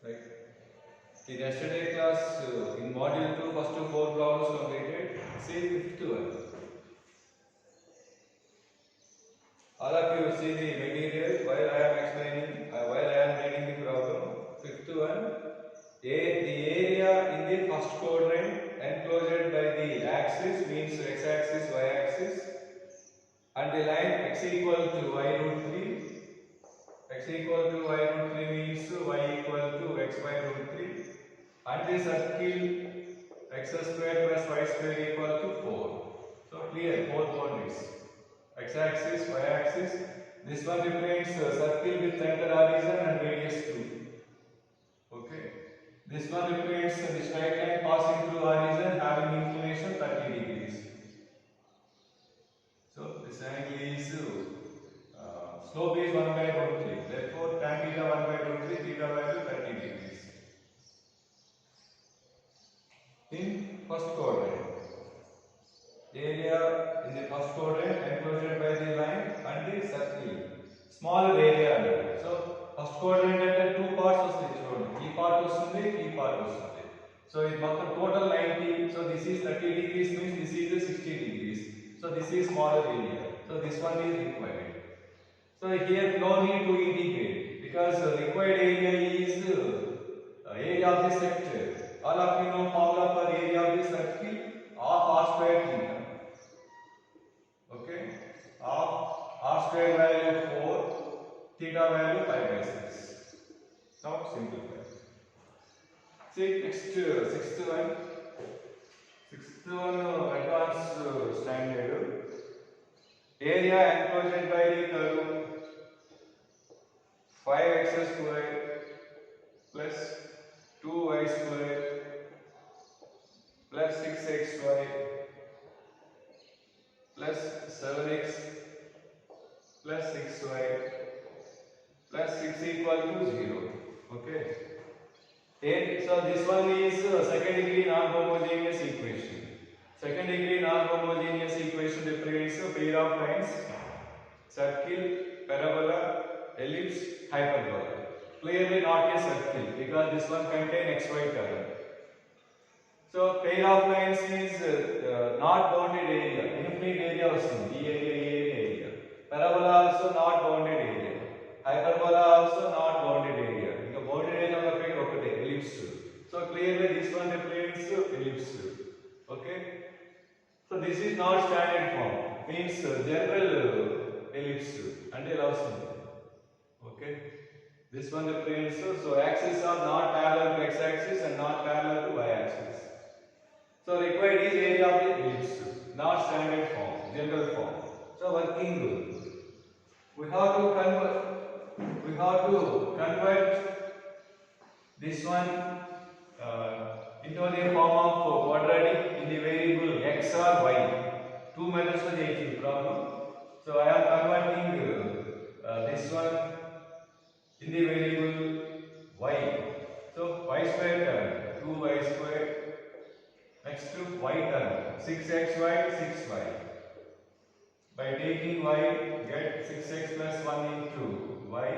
Right. In yesterday class, in module 2, first 4 problems completed. See fifth one. All of you see the material while I am explaining, while I am reading the problem. Fifth one. The area in the first quadrant enclosed by the axis means x-axis, y-axis, and the line x equal to y root 3. X equal to y root 3 means y equal to x by root 3, and the circle x square plus y square equal to 4. So clear, 4 boundaries. X-axis, y-axis. This one represents circle with center origin and radius 2. Okay. This one represents the straight line passing through origin having inclination 30 degrees. So this angle is slope is 1 by root 3. Therefore, tan theta 1 by root 3, theta value 30 degrees. In first quadrant, area in the first quadrant enclosed by the line and the circle. Smaller area. So, first quadrant and 2 parts of the part was so it got total 90. So this is 30 degrees means this is the 60 degrees. So this is smaller area. So this one is required. So here no need to integrate because required area is area of the sector. All of you know formula for area of the circle of r square theta. Okay, of r square value 4, theta value 5 by 6. Now simplify. See sixth one advanced standard. Area enclosed by the curve 5x square plus 2y square plus 6xy plus 7x plus 6y plus 6 equal to 0. Okay. So this one is second degree non-homogeneous equation. Second degree non-homogeneous equation represents a pair of lines: circle, parabola, ellipse, hyperbola. Clearly not a circle because this one contains xy term. So pair of lines is not bounded area, infinite area also. E area. Parabola also not bounded area. Hyperbola also not bounded area. Because bounded area of the ellipse. So clearly this one represents ellipse. Okay. So this is not standard form. Means general ellipse and elapsed. Okay. This one represents so axes are not parallel to x-axis and not parallel to y-axis. So required is area of the ellipse, not standard form, general form. So working rule. We have to convert this one into the form of quadratic in the variable x or y. Two methods of the problem. So I am converting this one in the variable y. So y square term 2y square. Next to y term 6xy 6y. By taking y, get 6x plus 1 into y.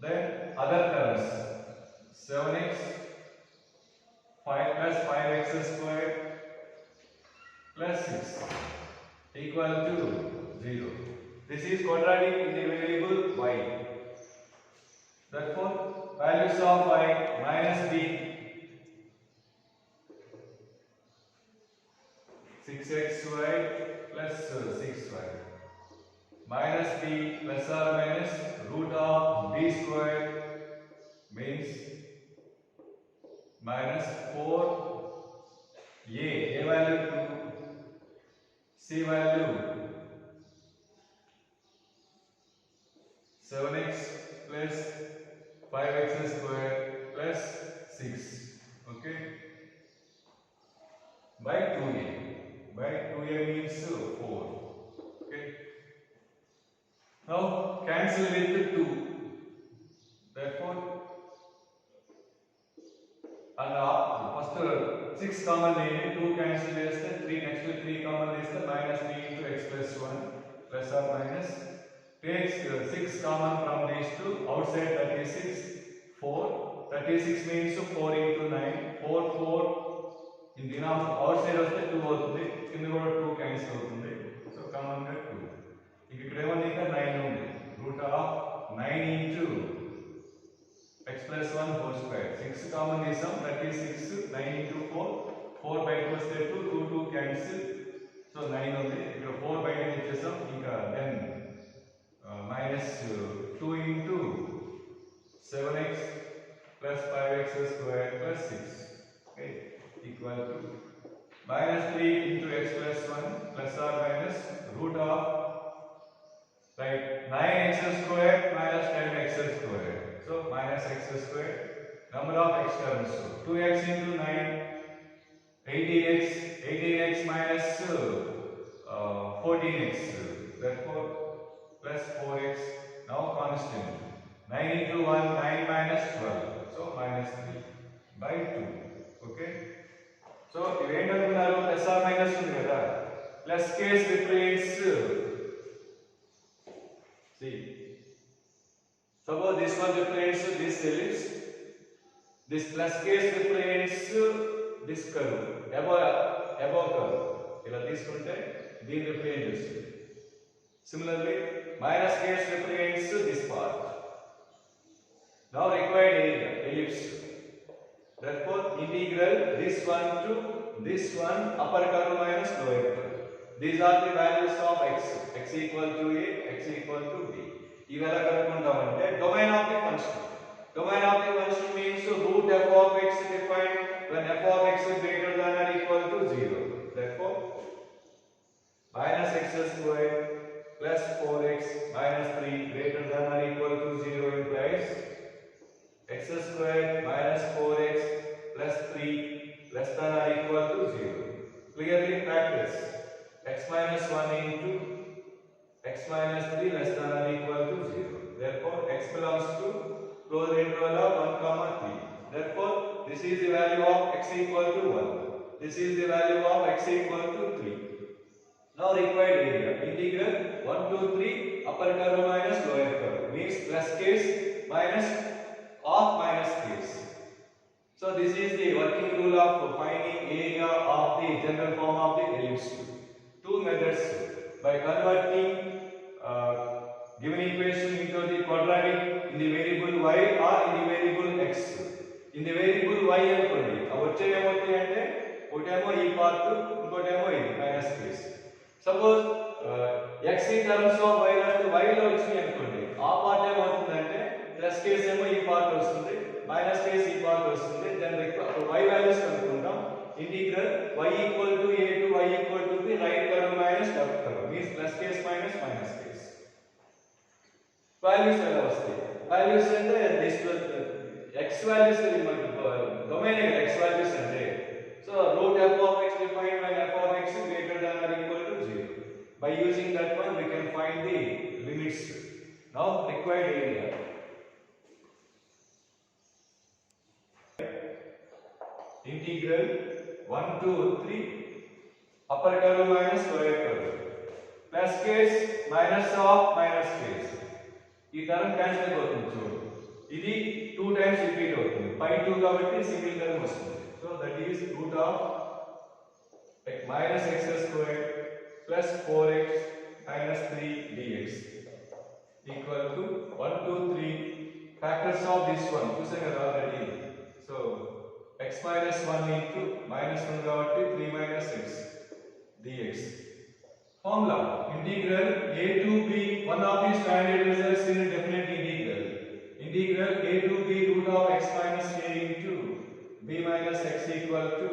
Then other terms 7x 5 plus 5x squared plus 6 equal to 0. This is quadratic in the variable y. Therefore, values of y minus b 6xy plus 6y minus b plus or minus root of b square means minus 4 a value 2, c value 7x plus 5x square plus 6. Okay, by 2a. By 2a means 4. Okay. Now cancel with 2. Therefore, and first 6 common needed, 2 cancel cheste 3, next to 3 common is the minus b into x plus 1 plus or minus. Takes 6 common from these two, outside 36 4 36 means 4 into 9. 4, 4 in denominator outside వస్తే 2 అవుతుంది. కింద కూడా 2 cancel అవుతుంది. So common గా 2. ఇక్కడ ఏముంది ఇంకా 9 ఉంది. Root of 9 into x plus 1 whole square. 6 common తీసాం. 36 9 into 4. 4 బయటకు వస్తే 2 2 2 క్యాన్సిల్. సో 9 ఉంది. ఇక్కడ 4 బయటకు తెచ్చేసాం. ఇంకా then minus 2 into 7x plus 5x square plus 6, okay, equal to minus 3 into x plus 1 plus or minus root of, right, 9x square minus 10x square. So minus x square, number of x terms. So 2x into 9, 18x minus 14x, therefore plus 4x, now constant. 9 into 1, 9 minus 12, so minus 3 by 2, okay. So event anukunnaru plus or minus undi kada, plus case represents, see, suppose this one represents this ellipse, this plus case represents this curve, above curve, ila తీసుకుంటే దీని represent చేస్తుంది. Similarly, minus case represents this part. Now required area, ellipse. Therefore, integral this one to this one, upper curve minus lower curve. These are the values of x. X equal to a, x equal to b. This is the domain of the function. Domain of the function means root f of x defined when f of x is greater than or equal to 0. Therefore, minus x square plus 4x minus 3 greater than or equal to 0 implies x square minus 4x plus 3 less than or equal to 0. Clearly practice. X minus 1 into x minus 3 less than or equal to 0. Therefore, x belongs to closed interval of 1 comma 3. Therefore, this is the value of x equal to 1. This is the value of x equal to 3. Now required area, integral 1 to 3 upper curve minus lower curve means plus case minus of minus case. So this is the working rule of finding area of the general form of the ellipse. Two methods, by converting given equation into the quadratic in the variable y or in the variable x. In the variable y అనుకోండి వచ్చే ఏమవుతాయి అంటే ఒకటేమో ఈ part ఇంకోటేమో ఇది minus case. Suppose x in terms of y రాస్తే y లో వచ్చింది అనుకోండి ఆ పార్ట్ ఏమవుతుందంటే ప్లస్ కేస్ ఏమో ఈ పార్ట్ వస్తుంది మైనస్ కేస్ ఈ పార్ట్ వస్తుంది. దాని y వాల్యూస్ కనుక్కుంటాం. Integral y equal to a to y equal to b right curve minus left curve means plus case minus minus case. Values ఎలా వస్తాయి? వాల్యూస్ అంటే దిస్ x వాల్యూస్ మనకి domain x values అంటే so root f of x defined when f of x is greater than or equal to 0. By using that one we can find the limits. Now required area. Integral 1 to 3 upper curve minus lower curve plus case minus of minus case. ఈ term cancel అయిపోతుంది చూడు. ఇది 2 times repeat అవుతుంది. పై 2 కాబట్టి single term వస్తుంది. So that is root of minus x square plus 4x minus 3 dx equal to 1 2 3 factors of this one చూసాం కదా already. So x minus 1 into minus 1 కాబట్టి 3 minus x dx. Formula integral a to b, one of the standard results in a definite integral. Integral a to b root of x minus a into b minus x equal to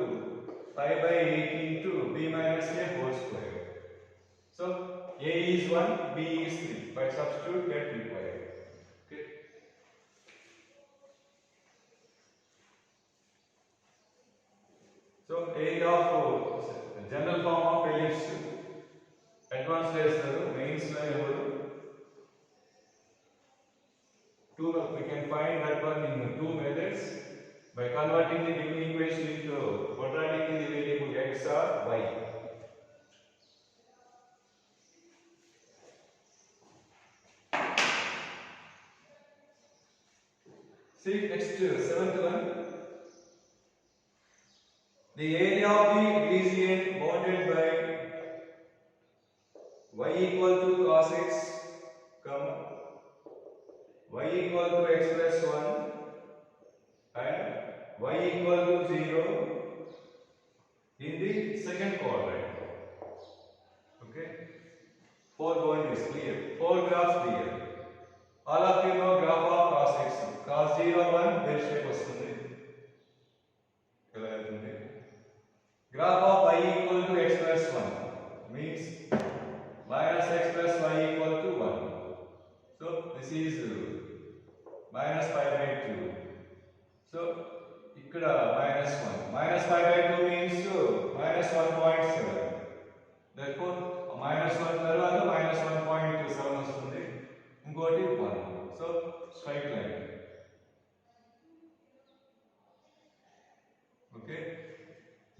5 by 8 into b minus a whole square. So a is 1, b is 3. By substitute get required. Okay. So area of general form of ellipse. Advanced చేస్తారు mains లో ఎవరు we can find that one in two methods by converting the given equation into quadratic in the variable x or y. See next seventh one. The area of the region bounded by y equal to cos x, comma y equal to x plus 1 and y equal to 0 in the second quadrant. Okay, 4 boundaries clear, 4 graphs clear. All of you know graph of cos x. Cos 0 1 bell shape వస్తుంది. Graph of y equal to x plus 1 means minus x plus y equal to 1. So this is minus 5 by 2. So ikkada minus 1. Minus 5 by 2 means minus 1.7. Therefore minus 1 తర్వాత minus 1.7 వస్తుంది. ఇంకోటి 1. So straight line. Okay.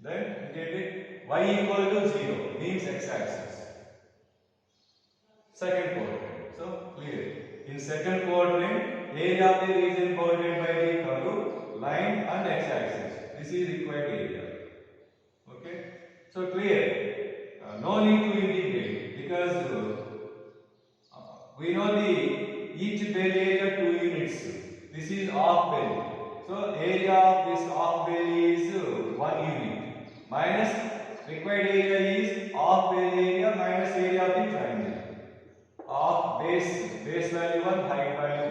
Then get it y equal to 0 means x axis. Second quadrant. So clear. In second quadrant, area of the region bounded by the curve, line and x axis. This is required area. Okay. So clear. No need to integrate because we know the each bell area 2 units. This is half bell. So area of this half bell is 1 unit. Minus required area is half bell area minus area of the triangle. Half base value 1, height value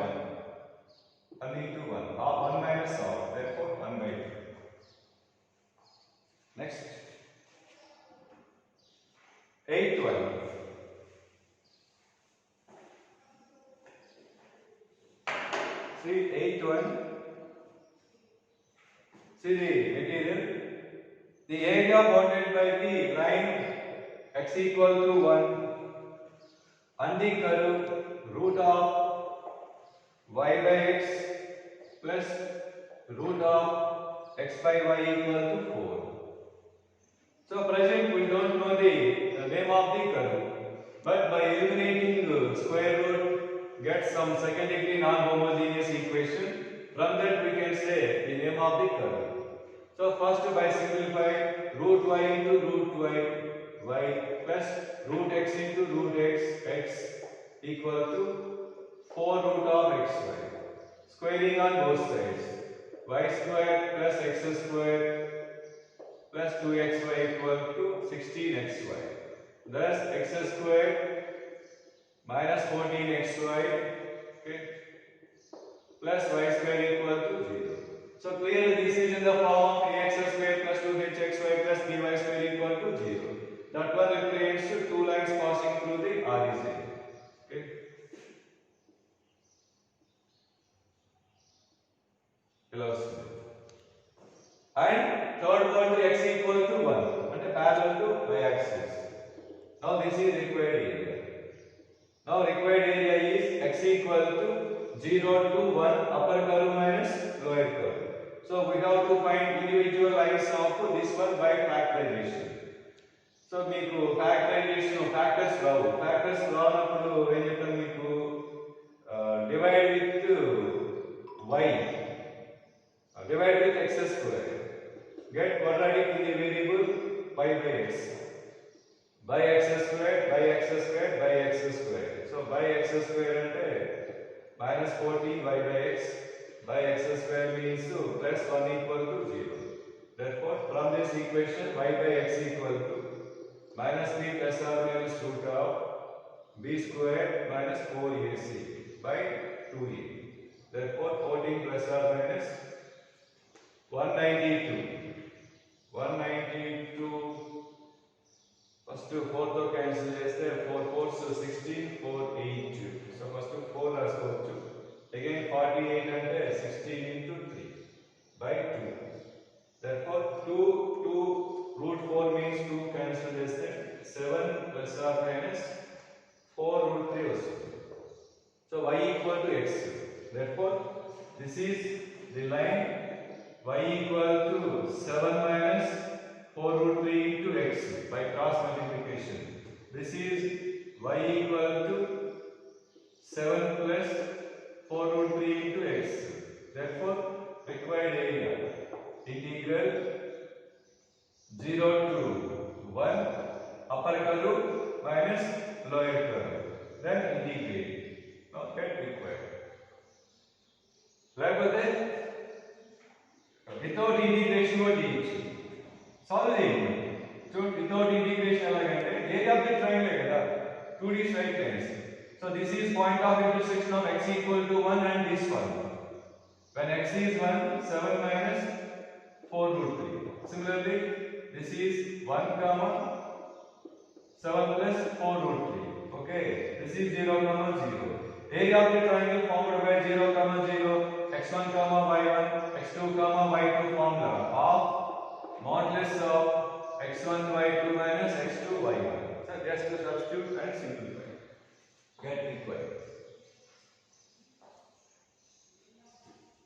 1. 1 into 1. Half 1 minus half. Therefore 1 by 2. Next. 8th one. See 8th one. See the material. The area bounded by the line x equal to 1 and the curve root of y by x plus root of x by y equal to 4. So present we don't know the name of the curve, but by eliminating the square root get some second degree non-homogeneous equation. From that we can say the name of the curve. So first by simplify root y into root y plus root x into root x equal to 4 root of xy. Squaring on both sides. Y square plus x square plus 2xy equal to 16xy. Thus x square minus 14xy, okay, plus y square equal to 0. So clearly this is in the form of ax square plus 2hxy plus by square equal to 0. That one represents two lines passing through the origin. Okay. Hello. And third boundary x equal to 1 and parallel to y axis. Now this is required area. Now required area is x equal to 0 to 1 upper curve minus lower curve. So we have to find individual lines of this one by factorization. So meeku factorization factors రానప్పుడు ఏం చెప్తాను మీకు divide with y, divide with x square, get quadratic in the variable y by x, by x square by x square by x square. So by x square ante minus 14 y by x by x square means plus 1 equal to 0. Therefore from this equation y by x equal to minus b plus or minus root of b square minus 4ac by 2a. Therefore 14 plus or minus 192. First 4 to cancel cheste 4 4s 16 4 8. So first 4 raskochu. Again 48 ante 16 into 3 by 2. Therefore 2 root 4 means 2 cancel cheste 7 plus or minus 4 root 3 vastund. So y equal to x. Therefore this is the line y equal to 7 minus 4 root 3 into x by cross multiplication. This is y equal to 7 plus 4 root 3 into x. Therefore, required area integral 0 to 1 upper curve minus lower curve. Then integrate. Now get required. లేకపోతే without integration కూడా చేయొచ్చు. Solve చేయండి. So without integration ఎలాగంటే area of the triangle కదా 2D straight lines. So this is point of intersection of x equal to 1 and this one. When x is 1, 7 minus 4 root 3. Similarly, this is 1 comma 7 plus 4 root 3. Okay, this is 0 comma 0. Area of the triangle formed by 0 comma 0, x1 comma y1, x2 comma y2 formula of modulus of x1 y2 minus x2 y1. So just to substitute and simplify. Get required.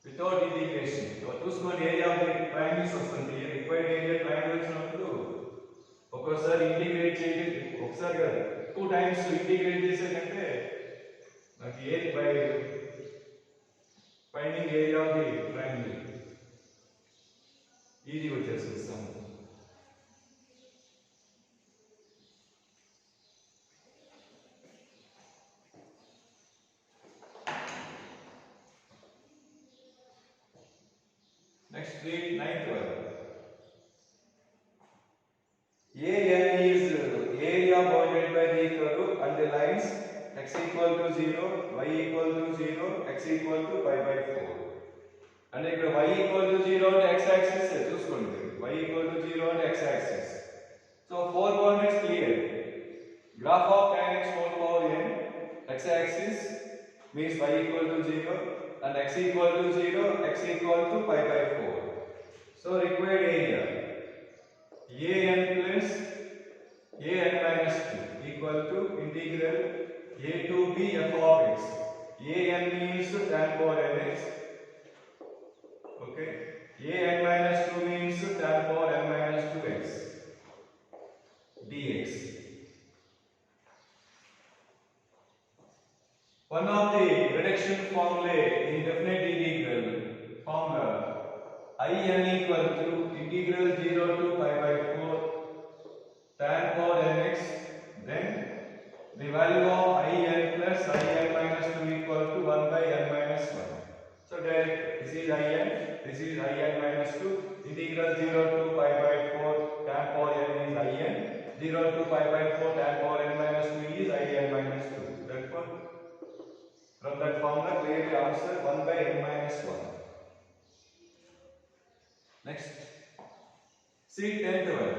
Without integration. So చూసుకోండి area of the triangles వస్తుంది. Required area triangle వచ్చినప్పుడు ఒకసారి integrate చేయండి. ఒకసారి కాదు 2 times integrate చేసేకంటే నాకు ఏది by finding area of the triangle ఈజీగా వచ్చేస్తాం. Next, read 9th one. AN is area bounded by the curve and the lines x equal to 0, y equal to 0, x equal to pi by 4. And ఇక్కడ y equal to 0 అంటే x axis చూసుకోండి. y equal to 0 అంటే x axis. So 4 boundaries clear. Graph of tan x whole power n, x axis means y equal to 0 and x equal to 0, x equal to pi by 4. So required area an plus an minus 2 equal to integral a to b f of x. An means tan power nx. Okay. An minus 2 means tan power n minus 2x dx. One of the reduction formulae in definite integral formula in equal to integral 0 to pi by 4 tan power nx, then the value of in plus in minus 2 equal to 1 by n minus 1. So direct, this is in, this is in minus 2, integral 0 to pi by 4 tan power n is in, 0 to pi by 4 tan power n minus 2 is in minus 2. Therefore, from that formula clearly answer 1 by n minus 1. Next, see 10th one.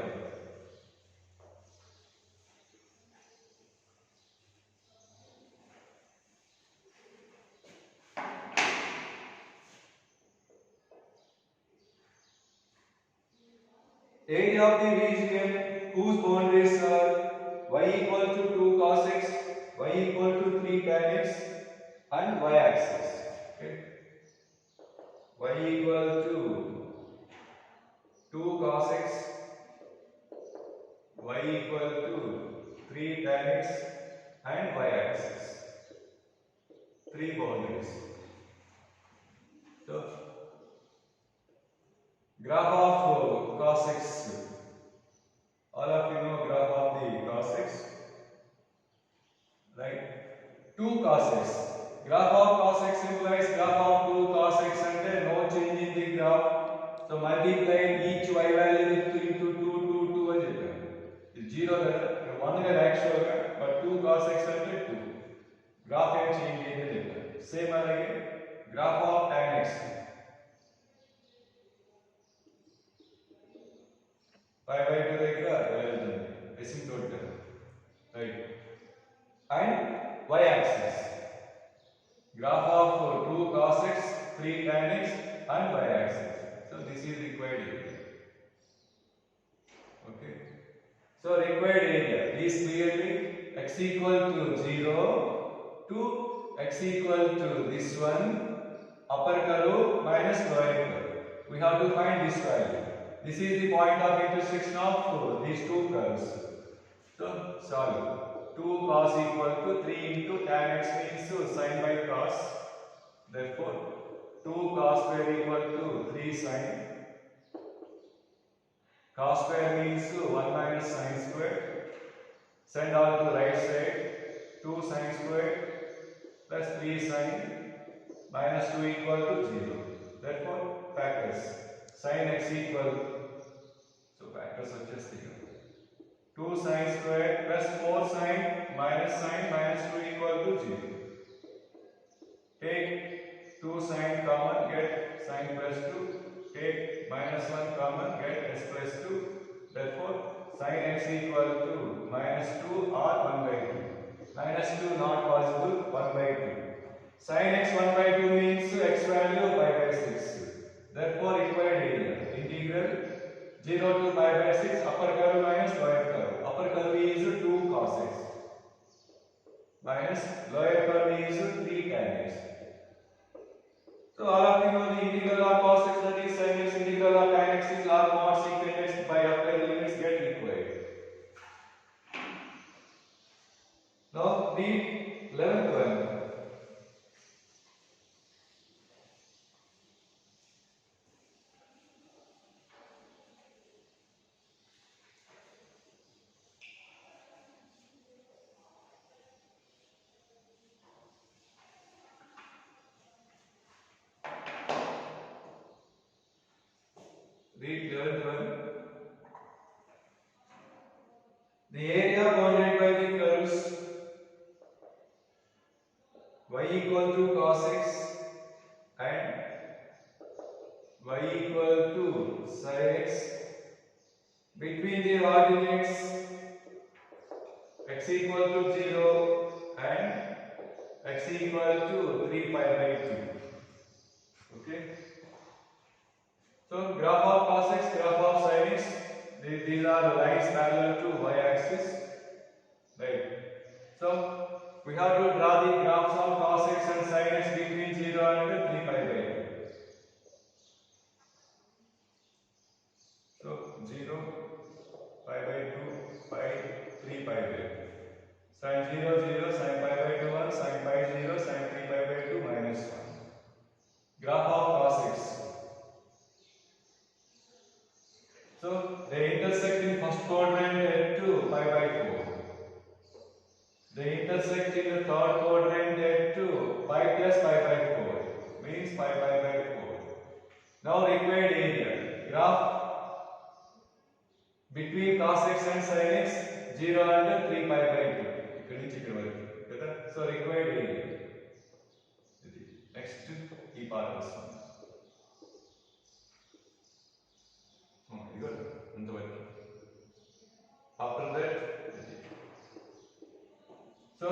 Area of the region whose boundaries are y equal to 2 cos x, y equal to 3 tan x and y axis. Okay. Y equal to 2 cos x, y equal to 3 tan x and y axis. 3 boundaries. So, graph of cos x. All of you know graph of the cos x, right? 2 cos x. Graph of cos x implies graph of 2 cos x and no change in the graph. So multiply each y value into 2, 2, 2 అని చెప్పాను. ఇది 0 కదా, 1 కదా actual గా, but 2 cos x అంటే 2. Graph ఏం change అయ్యిందని చెప్పాను. సేమ్ అలాగే graph of tan x. pi by 2 దగ్గర వెళ్తుంది asymptotic, right? And y axis, graph of 2 cos x, 3 tan x and y axis. So this is required area. Okay. So required area is clearly x equal to 0 to x equal to this one upper curve minus lower curve. We have to find this value. This is the point of intersection of these two curves. So solve. 2 cos equal to 3 into tan x means sin by cos. Therefore 2 cos square equal to 3 sin. Cos square means 1 minus sin square. Send all to right side. 2 sin square plus 3 sin minus 2 equal to 0. Therefore, factors. Sin x equal, so factors వచ్చేస్తాయి కదా. 2 sin square plus 4 sin minus 2 equal to 0. Take 2 sin common, get sin plus 2. Take minus 1 common, get s plus 2. Therefore, sin x equal to minus 2 or 1 by 2. Minus 2 not possible, 1 by 2. Sin x 1 by 2 means x value pi by 6. Therefore, required area integral 0 to pi by 6 upper curve minus lower curve. Upper curve is 2 cos x minus lower curve is 3 tan x. So all of you know the integral of cos x, that is sin x, integral of tan x is log mod secant x. By applying the limits get required. Now read 11th one. Read 11th one. The area bounded by the curves y equal to cos x and y equal to sin x between the ordinates x equal to 0 and x equal to 3 pi by 2. Okay. So graph of cos x, graph of sin x, these are the lines parallel to y axis, right? So we have to draw the graphs of cos x and sin x between 0 and 3 pi by 2. So 0, pi by 2, pi, 3 pi by 2. Sin 0, 0, sin pi by 2, 1, sin pi 0, sin 3 pi by 2, minus 1. Graph of cos x. So they intersect in first quadrant at 2 pi by 4. They intersect in the third quadrant at 2 pi plus pi by 4. Means pi by 4. Now required area. Graph between cos x and sin x 0 and 3 pi by 2. ikkadi nunchi ikkadi varaku kada. So required area. Next ee part vastundi. After that, so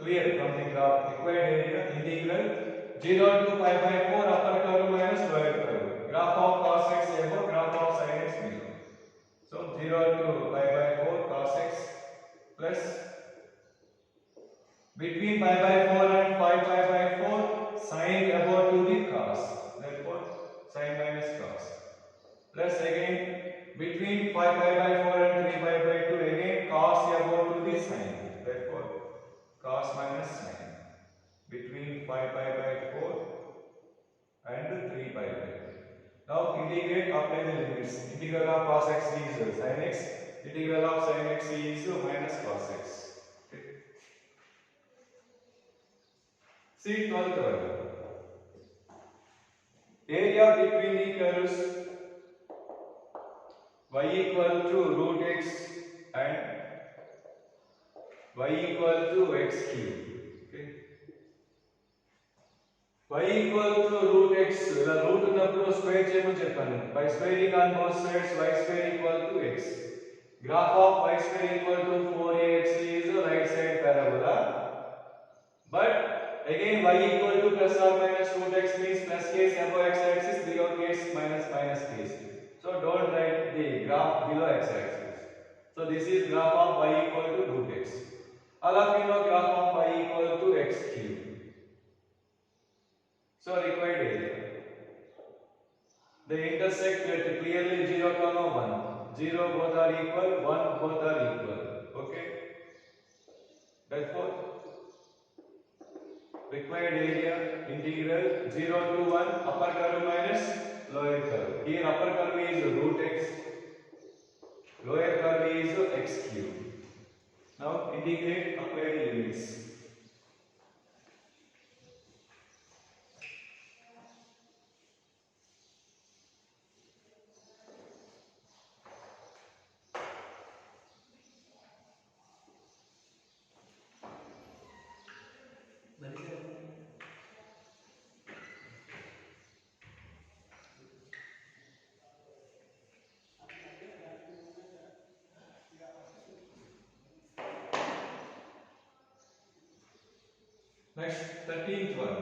clear from the graph. Required area integral 0 to pi by 4 upper curve minus lower curve. Graph of cos x above, graph of sin x below. So 0 to pi by 4 cos x plus between pi by 4 and 5 pi by 4 sin above to the cos. Therefore sin minus cos. Plus again between 5 pi by 4 and 3 pi by 2 again cos above to the sin. Therefore cos minus sin. Between 5 pi by 4 and 3 pi by 2. Now integrate, apply the limits. Integral of cos x is sin x. Integral of sin x is minus cos x. Okay. See 12th one. Area between the curves y equal to root x and y equal to x cube. Okay. Y equal to root x. The root ఉన్నప్పుడు square చేయమని చెప్పాను. By squaring on both sides y square equal to x. Graph of y square equal to 4ax is a right side parabola. But again y equal to plus or minus root x means plus case above x axis, below case minus case. So don't write the graph below x axis. So this is graph of y equal to root x. All of you know graph of y equal to x cube. So required area. They intersect at clearly 0, 1. 0 both are equal, 1 both are equal. Okay. Therefore required required area integral 0 to 1 upper curve minus lower curve. Here upper curve is root x, lower curve is x cube. Now integrate, apply the limits. Next, 13th one.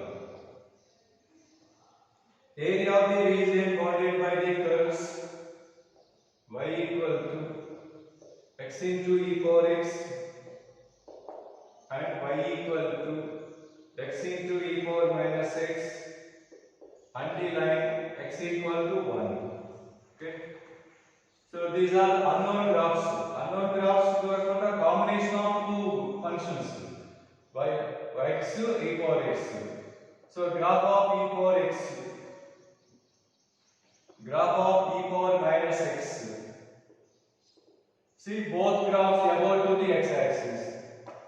Area of the region bounded by the curves y equal to x into e power x and y equal to x into e power minus x until line x equal to 1. Okay. So these are unknown graphs. Unknown graphs are a combination of two functions. X e power x. So graph of e power x, graph of e power minus x. See both graphs above to the x-axis.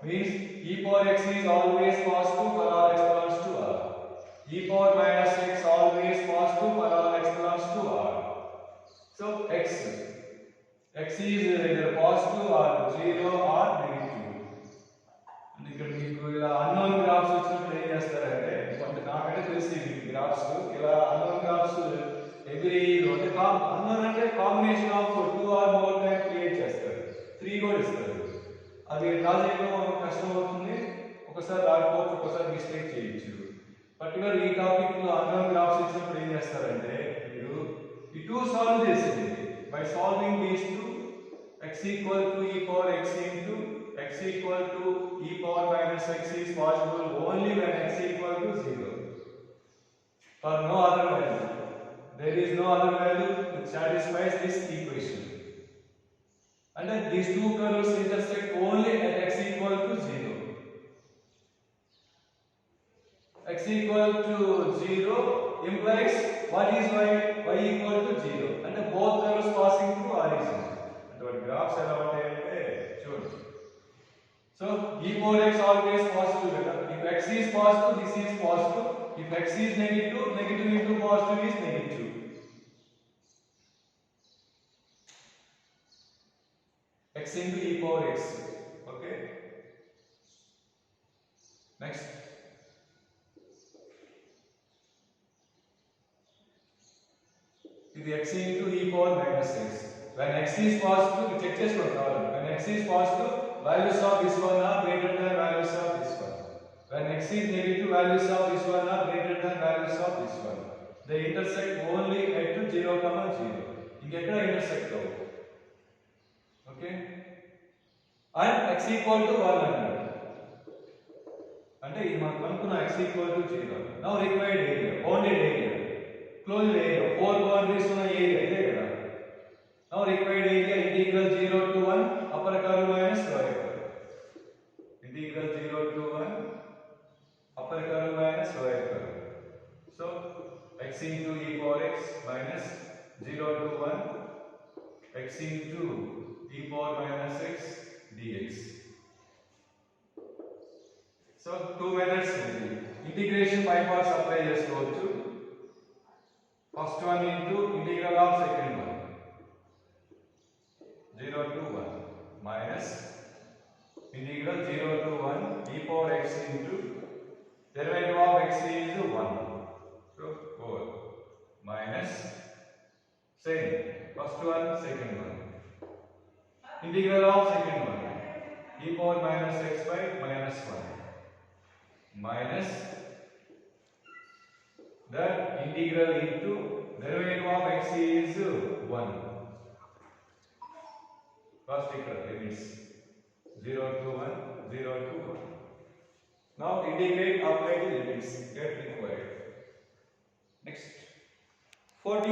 Means e power x is always positive for all x belongs to R. E power minus x always positive for all x belongs to R. So x is either positive or 0 or negative. And ఇక్కడ మీకు ఇలా unknown graphs వచ్చినప్పుడు ఏం చేస్తారంటే కొంత నాకైతే తెలిసి graphs ఇలా unknown graphs ఎవ్రీ అంటే unknown అంటే combination of 2 or more than create చేస్తారు. 3 కూడా ఇస్తారు. అది డ్రా చేయడం కష్టం అవుతుంది. ఒకసారి రాకపోవచ్చు, ఒకసారి మిస్టేక్ చేయొచ్చు. పర్టికులర్ ఈ టాపిక్ లో unknown graphs ఇచ్చినప్పుడు ఏం చేస్తారంటే మీరు ఈ 2 సాల్వ్ చేసేది. By solving these two, x equal to e power x into x equal to e power minus x is possible only when x equal to 0. For no other value, there is no other value which satisfies this equation. And then these two curves intersect only at x equal to 0. X equal to 0 implies what is y? Y equal to 0. And the both curves passing through origin. And what graphs ఎలా ఉంటాయంటే చూడండి. So e power x always positive కదా. If x is positive, this is positive. If x is negative, negative into positive is negative. X into e power x. Okay. Next. This x into e power minus x. When x is positive, we check చేసుకోవాలి. When x is positive, values of this one are greater than values of this one. When x is negative, values of this one are greater than values of this one. They intersect only at 0, 0. ఇంకెక్కడ intersect అవ్వవు. Okay? And x equal to 1 అన్నాడు. అంటే ఇది మనం కనుక్కున్న x equal to 0. Now required area, bounded area, closed area, 4 boundaries ఉన్న area ఇదే కదా. Now required area integral 0 to 1 upper curve minus lower curve. Integral 0 to 1 upper curve minus lower curve. So x into e power x minus 0 to 1 x into e power minus x dx. So two methods integration by parts apply చేసుకోవచ్చు. First one into integral of second one 0 to 1 minus integral 0 to 1 e power x into derivative of x is 1. So 4 minus same first one second one integral of second one e power minus x by minus 1 minus the integral into derivative of x is 1. First limits 0 to 1, 0 to 1. Now integrate, apply the limits get required.